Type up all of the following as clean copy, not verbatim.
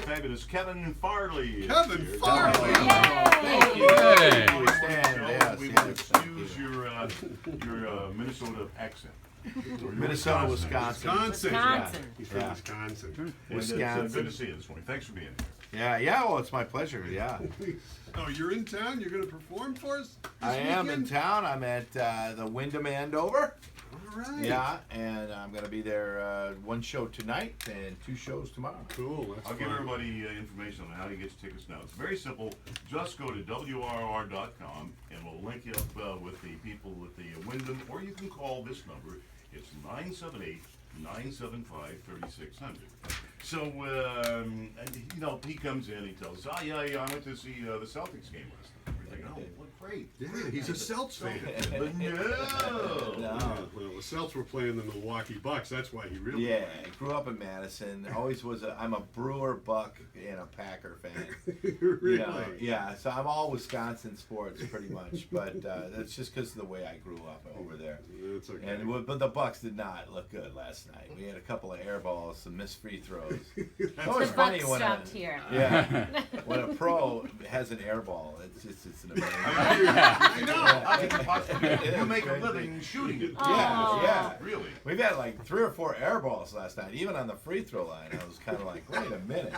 fabulous Kevin Farley. Kevin Farley! Thank you. Hey. We will excuse your Minnesota accent. Minnesota, Wisconsin. Wisconsin. He's from Yeah. Wisconsin. It's good to see you this morning. Thanks for being here. Yeah, well, it's my pleasure, yeah. Oh, you're in town? You're going to perform for us this I am in weekend? town. I'm at the Wyndham Andover. All right. Yeah, and I'm going to be there one show tonight and 2 shows tomorrow. Cool. That's I'll give fun. everybody information on how to get tickets now. It's very simple. Just go to WROR.com and we'll link you up with the people at the Wyndham, or you can call this number. It's 978-975-3600. So, and, you know, he comes in, he tells us, I went to see the Celtics game last night. We're thinking, oh, what great. Yeah, he's a Celtics fan. But no. Well, the Celtics were playing the Milwaukee Bucks. That's why he really. Yeah, I grew up in Madison. Always was I'm a Brewer, Buck, and a Packer fan. Really? You know, yeah, so I'm all Wisconsin sports pretty much, but that's just because of the way I grew up over there. That's okay. And but the Bucks did not look good last night. We had a couple of air balls, some missed free throws. It's The always funny buck when stopped here. when a pro has an air ball. It's an amazing. I know. How can you possibly? You make a living shooting it. Yeah. Really? We've had like 3 or 4 air balls last night, even on the free throw line. I was kind of like, wait a minute.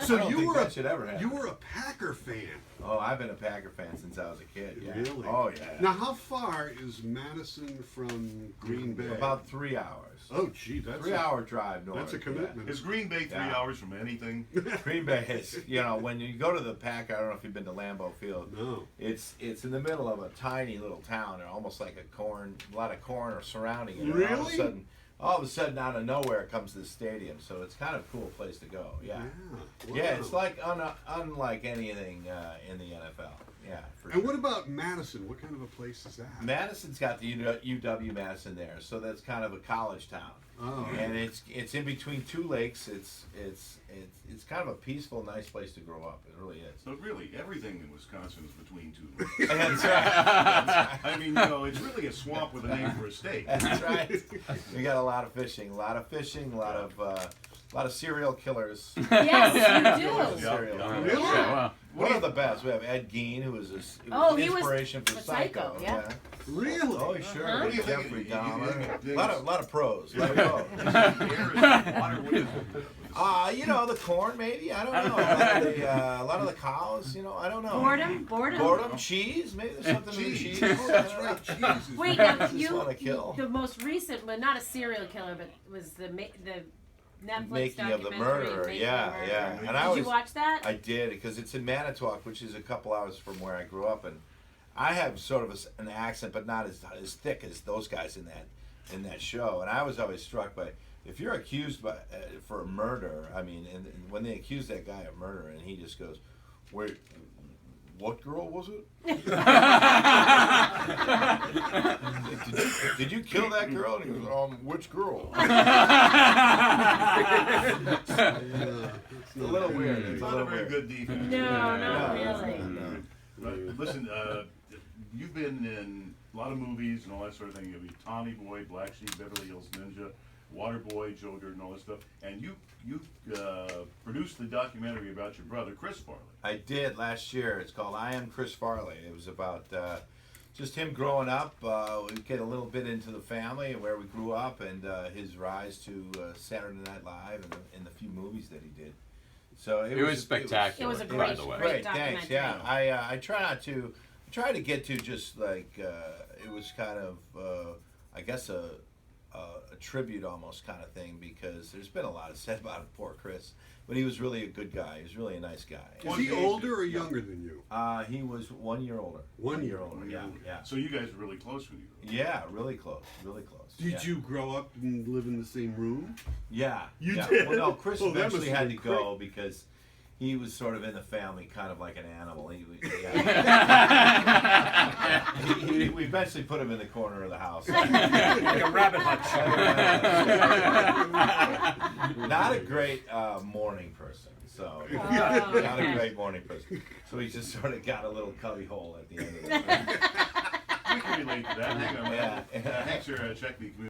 So I don't think that should ever happen. you were a Packer fan. Oh, I've been a Packer fan since I was a kid. Yeah. Really? Oh yeah. Now, how far is Madison from Green Bay? About 3 hours. Oh, gee, that's 3-hour drive north. That's a commitment. Is Green Bay 3 Yeah. hours from anything? Yeah. Green Bay is, you know, when you go to the Packer, I don't know if you've been to Lambeau Field. No. It's in the middle of a tiny little town, almost like a lot of corn are surrounding it. And Really? all of a sudden, out of nowhere comes the stadium. So it's kind of a cool place to go. Yeah. Wow. Yeah, it's like unlike anything in the NFL. Yeah. For And sure. what about Madison? What kind of a place is that? Madison's got the UW Madison there, so that's kind of a college town. Oh. And it's in between 2 lakes. It's kind of a peaceful, nice place to grow up. It really is. So really, everything in Wisconsin is between 2 lakes. That's right. I mean, you know, it's really a swamp with a name for a state. That's right. We got a lot of fishing, a lot of serial killers. Yes, you do. Serial Yeah. killers. Really? Yeah, wow. One of the best. We have Ed Gein, who was Oh, an he was inspiration for for Psycho, yeah. Really? Oh, sure. Uh-huh. What do you think? Jeffrey You Dahmer. think- A lot of pros. A lot of pros. Air is water, what is it? You know, the corn maybe. I don't know. A lot of the cows. You know, I don't know. Boredom? Boredom, cheese. Maybe there's something in the Cheese. cheese. Oh, that's right. Cheese is Wait, really- now Just wanna kill. the most recent, well, not a serial killer, but was the Netflix Making of the documentary, murderer. Making Yeah, of the Murderer. yeah. And Did I you was. watch that? I did, because it's in Manitowoc, which is a couple hours from where I grew up, and I have sort of an accent, but not as thick as those guys in that show. And I was always struck by, if you're accused for a murder, I mean, and when they accuse that guy of murder, and he just goes, "Wait, what girl was it?" did you kill that girl? And he goes, which girl? It's a little weird. It's It's a not a little very weird. good defense. No, not No. really. But listen, you've been in a lot of movies and all that sort of thing. You'll be Tommy Boy, Black Sheep, Beverly Hills Ninja, Waterboy, Joe Dirt, and all that stuff. And you produced the documentary about your brother, Chris Farley. I did last year. It's called I Am Chris Farley. It was about just him growing up. We get a little bit into the family and where we grew up, and his rise to Saturday Night Live and the few movies that he did. So It was spectacular. It was a by great, the way. Great, documentary. thanks. Yeah, I try to get to just like it was kind of I guess a tribute almost kind of thing, because there's been a lot said about poor Chris, but he was really a good guy. He was really a nice guy. Is he older or younger than you? He was 1 year older. 1 year older. Yeah, yeah. So you guys were really close when you were. Yeah, really close, really close. Did yeah. you grow up and live in the same room? Yeah. You yeah. did? Well, no, Chris Oh, that eventually must have had to been go because he was sort of in the family, kind of like an animal. We eventually put him in the corner of the house. Like a rabbit hutch. Not a great morning person. So Oh, not okay. a great morning person. So he just sort of got a little cubby hole at the end of the day. We can relate to that. Hang on. Yeah. Thanks for checking the community.